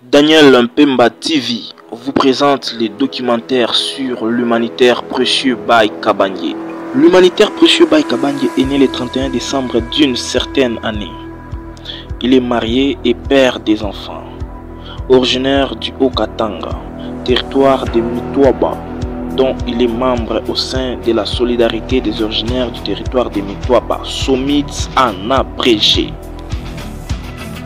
Daniel Mpemba TV vous présente les documentaires sur l'humanitaire Précieux Baye Kabangye. L'humanitaire Précieux Baye Kabangye est né le 31 décembre d'une certaine année. Il est marié et père des enfants. Originaire du Haut-Katanga, territoire de Mitwaba, dont il est membre au sein de la solidarité des originaires du territoire de Mitwaba, SOMIDS en abrégé.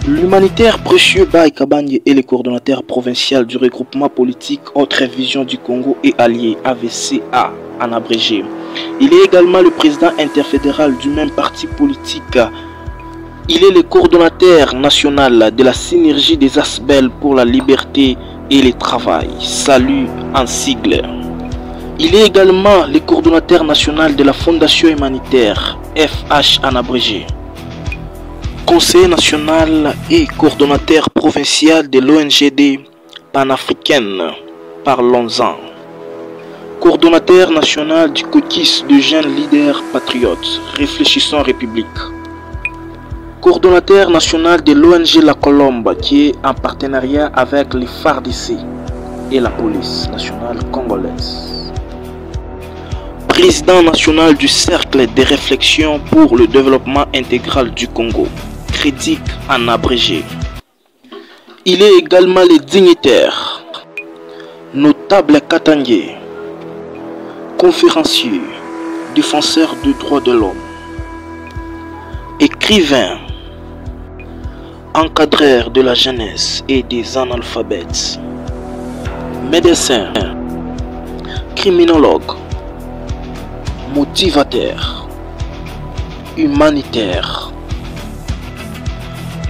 L'humanitaire Précieux Baye Kabangye est le coordonnateur provincial du regroupement politique Autre Vision du Congo et Alliés AVCA en abrégé. Il est également le président interfédéral du même parti politique. Il est le coordonnateur national de la synergie des Asbel pour la liberté et le travail, Salut en sigle. Il est également le coordonnateur national de la Fondation humanitaire FH en abrégé. Conseiller national et coordonnateur provincial de l'ONGD panafricaine, parlons-en. Coordonnateur national du caucus de jeunes leaders patriotes, réfléchissons République. Coordonnateur national de l'ONG La Colombe qui est en partenariat avec les FARDC et la police nationale congolaise. Président national du Cercle de réflexion pour le développement intégral du Congo. Critique en abrégé. Il est également le dignitaire, notable Katangye, conférencier, défenseur des droits de l'homme, écrivain, encadreur de la jeunesse et des analphabètes, médecin, criminologue, motivateur, humanitaire.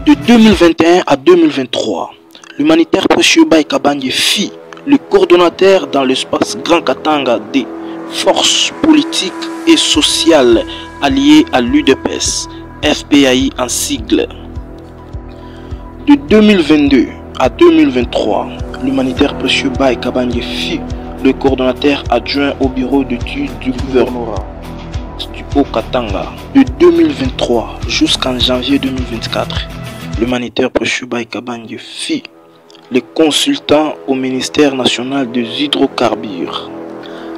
De 2021 à 2023, l'humanitaire Précieux Baye Kabangye fut le coordonnateur dans l'espace Grand Katanga des forces politiques et sociales alliées à l'UDPS, FPAI en sigle. De 2022 à 2023, l'humanitaire Précieux Baye Kabangye fut le coordonnateur adjoint au bureau d'études du gouvernorat du Haut-Katanga. De 2023 jusqu'en janvier 2024, l'humanitaire Précieux Baye Kabangye fut le consultant au ministère national des hydrocarbures.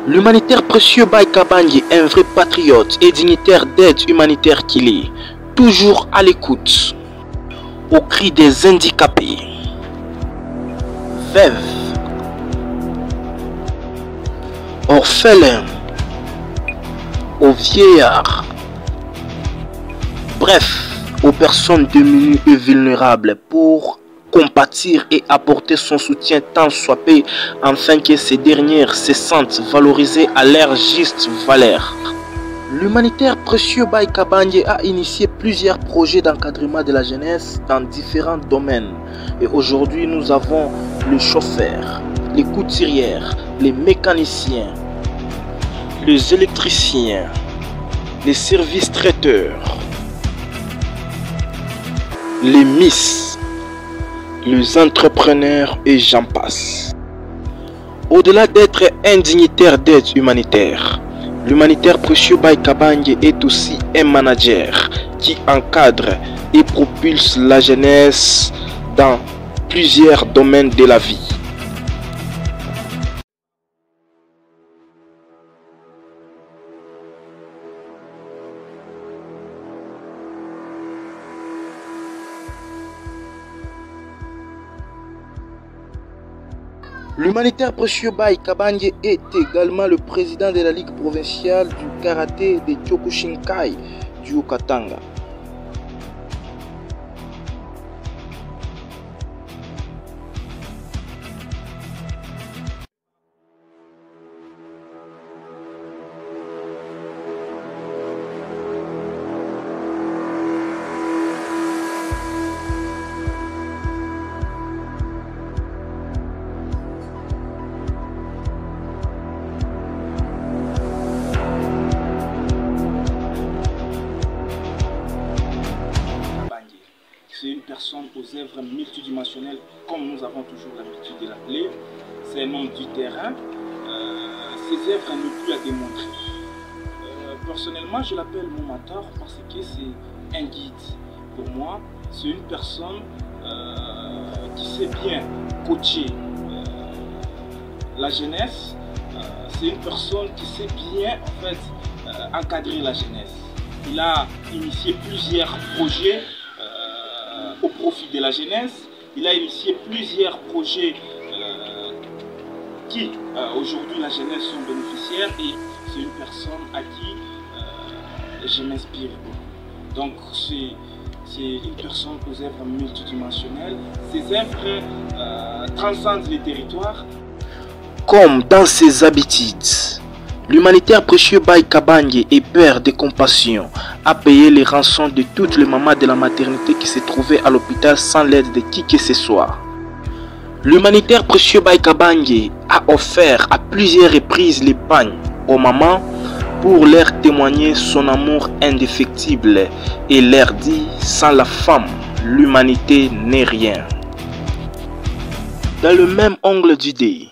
L'humanitaire Précieux Baye Kabangye est un vrai patriote et dignitaire d'aide humanitaire qu'il est, toujours à l'écoute, au cri des handicapés, veuves, orphelins, aux vieillards, bref, aux personnes démunies et vulnérables pour compatir et apporter son soutien tant soit peu afin que ces dernières se sentent valorisées à leur juste valeur. L'humanitaire Précieux Baye Kabangye a initié plusieurs projets d'encadrement de la jeunesse dans différents domaines. Et aujourd'hui, nous avons les chauffeurs, les couturières, les mécaniciens, les électriciens, les services traiteurs, les miss, les entrepreneurs et j'en passe. Au-delà d'être un dignitaire d'aide humanitaire, l'humanitaire Précieux Baye Kabangye est aussi un manager qui encadre et propulse la jeunesse dans plusieurs domaines de la vie. L'humanitaire Précieux Baye Kabangye est également le président de la Ligue provinciale du karaté de Kyokushinkai du Haut-Katanga. C'est une personne aux œuvres multidimensionnelles, comme nous avons toujours l'habitude de l'appeler. C'est un homme du terrain. Ses œuvres n'ont plus à démontrer. Personnellement, je l'appelle mon mentor parce que c'est un guide. Pour moi, c'est une personne qui sait bien coacher la jeunesse. C'est une personne qui sait bien en fait encadrer la jeunesse. Il a initié plusieurs projets au profit de la jeunesse. Il a initié plusieurs projets qui aujourd'hui la jeunesse sont bénéficiaires, et c'est une personne à qui je m'inspire beaucoup. Donc c'est une personne aux œuvres multidimensionnelles. Ses œuvres transcendent les territoires. Comme dans ses habitudes, l'humanitaire précieux Baye Kabange et père de compassion a payé les rançons de toutes les mamans de la maternité qui se trouvaient à l'hôpital sans l'aide de qui que ce soit. L'humanitaire précieux Baye Kabange a offert à plusieurs reprises l'épargne aux mamans pour leur témoigner son amour indéfectible et leur dit: sans la femme, l'humanité n'est rien. Dans le même angle d'idée,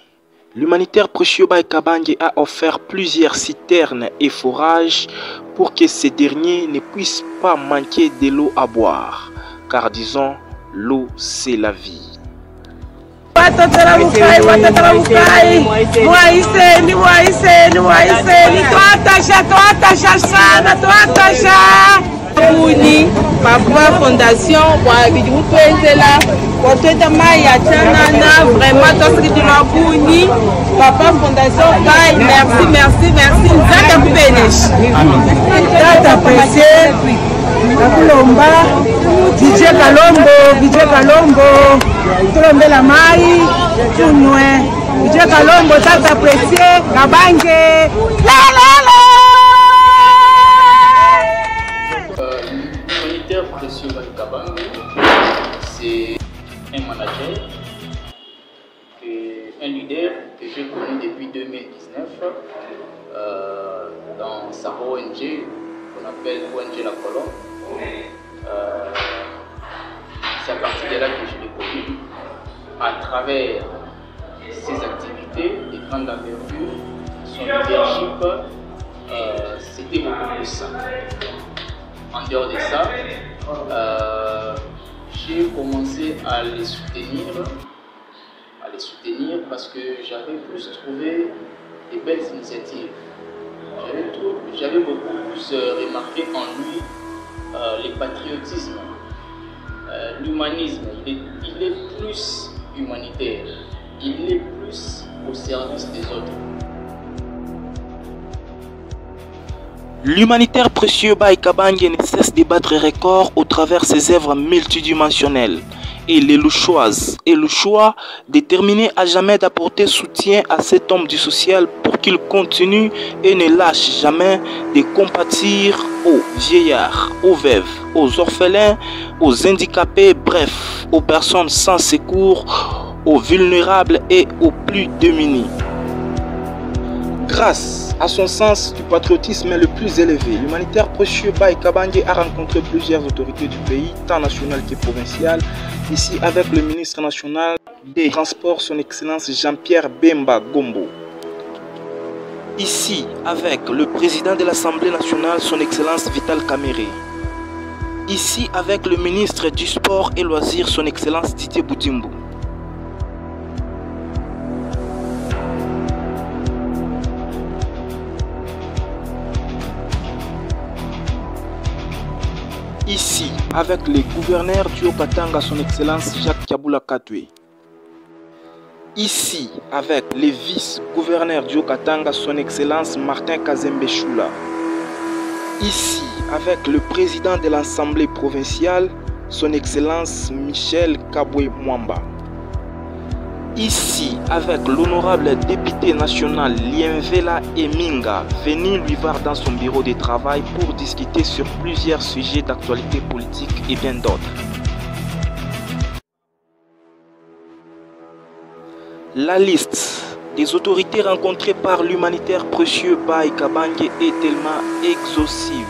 l'humanitaire précieux Baye Kabange a offert plusieurs citernes et forages pour que ces derniers ne puissent pas manquer de l'eau à boire, car disons, l'eau c'est la vie. Papa Fondation, vraiment Papa Fondation, merci, merci, merci. Tata Pressé, DJ Kalombo, Tolombe la Mai, DJ Kalombo, Tata Pressé, Kabange, L'humanitaire précieux Baye Kabange, c'est un manager, un leader que j'ai connu depuis 2019 dans sa ONG qu'on appelle ONG La Colombe. C'est à partir de là que je l'ai connu. À travers ses activités de grande envergure, son leadership, c'était beaucoup plus ça. En dehors de ça, j'ai commencé à les soutenir parce que j'avais plus trouvé des belles initiatives. J'avais beaucoup plus remarqué en lui le patriotisme, l'humanisme. Il est plus humanitaire, il est plus au service des autres. L'humanitaire précieux Baye Kabange ne cesse de battre records au travers ses œuvres multidimensionnelles. Et le choix déterminé à jamais d'apporter soutien à cet homme du social pour qu'il continue et ne lâche jamais de compatir aux vieillards, aux veuves, aux orphelins, aux handicapés, bref, aux personnes sans secours, aux vulnérables et aux plus démunis. Grâce à son sens du patriotisme le plus élevé, l'humanitaire précieux Baye Kabange a rencontré plusieurs autorités du pays, tant nationales que provinciales. Ici avec le ministre national des Transports, son Excellence Jean-Pierre Bemba Gombo. Ici avec le président de l'Assemblée nationale, son Excellence Vital Kamerhe. Ici avec le ministre du Sport et Loisirs, son Excellence Didier Boudimbo. Ici, avec les gouverneurs du Haut-Katanga, son Excellence Jacques Kabula Katwe. Ici, avec les vice-gouverneurs du Haut-Katanga, son Excellence Martin Kazembe Choula. Ici, avec le président de l'Assemblée provinciale, son Excellence Michel Kabwe Mwamba. Ici, avec l'honorable député national Lienvela Eminga, venu lui voir dans son bureau de travail pour discuter sur plusieurs sujets d'actualité politique et bien d'autres. La liste des autorités rencontrées par l'humanitaire précieux Baye Kabange est tellement exhaustive.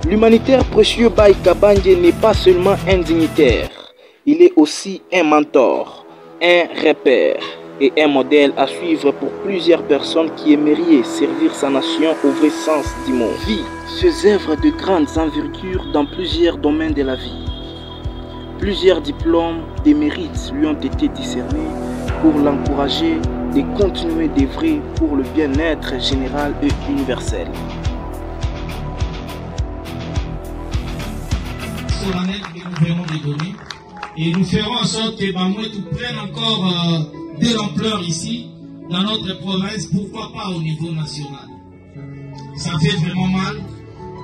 L'humanitaire précieux Baye Kabange n'est pas seulement un dignitaire, Il est aussi un mentor, un repère et un modèle à suivre pour plusieurs personnes qui aimeraient servir sa nation au vrai sens du mot. Vit ses œuvres de grandes envergures dans plusieurs domaines de la vie. Plusieurs diplômes de mérite lui ont été décernés pour l'encourager de continuer d'œuvrer pour le bien-être général et universel. Solennel que nous venons de donner et nous ferons en sorte que Bamouetou prenne encore de l'ampleur ici dans notre province, pourquoi pas au niveau national. Ça fait vraiment mal,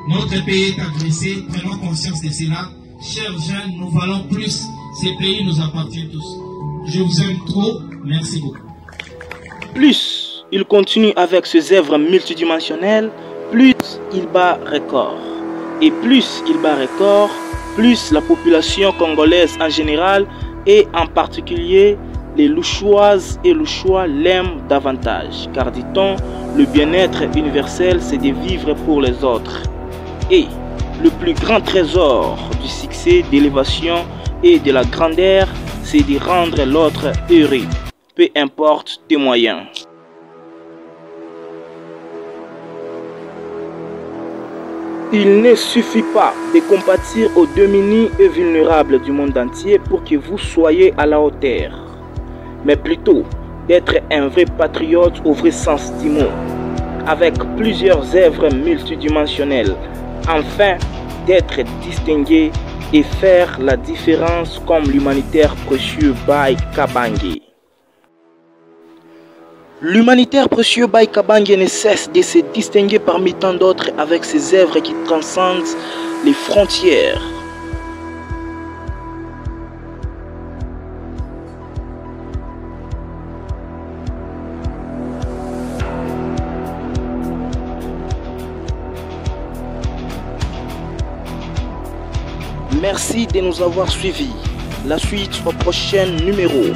notre pays est agressé, prenons conscience de cela. Chers jeunes, nous valons plus, ces pays nous appartiennent tous. Je vous aime trop, merci beaucoup. Plus il continue avec ses œuvres multidimensionnelles, plus il bat record. Et plus il bat record, plus la population congolaise en général et en particulier les Louchoises et Louchois l'aiment davantage. Car dit-on, le bien-être universel c'est de vivre pour les autres. Et le plus grand trésor du succès, d'élévation et de la grandeur, c'est de rendre l'autre heureux, peu importe tes moyens. Il ne suffit pas de compatir aux démunis et vulnérables du monde entier pour que vous soyez à la hauteur, mais plutôt d'être un vrai patriote au vrai sens du mot, avec plusieurs œuvres multidimensionnelles, afin d'être distingué et faire la différence comme l'humanitaire précieux Bai Kabange. L'humanitaire précieux Bai Kabange ne cesse de se distinguer parmi tant d'autres avec ses œuvres qui transcendent les frontières. Merci de nous avoir suivis. La suite au prochain numéro.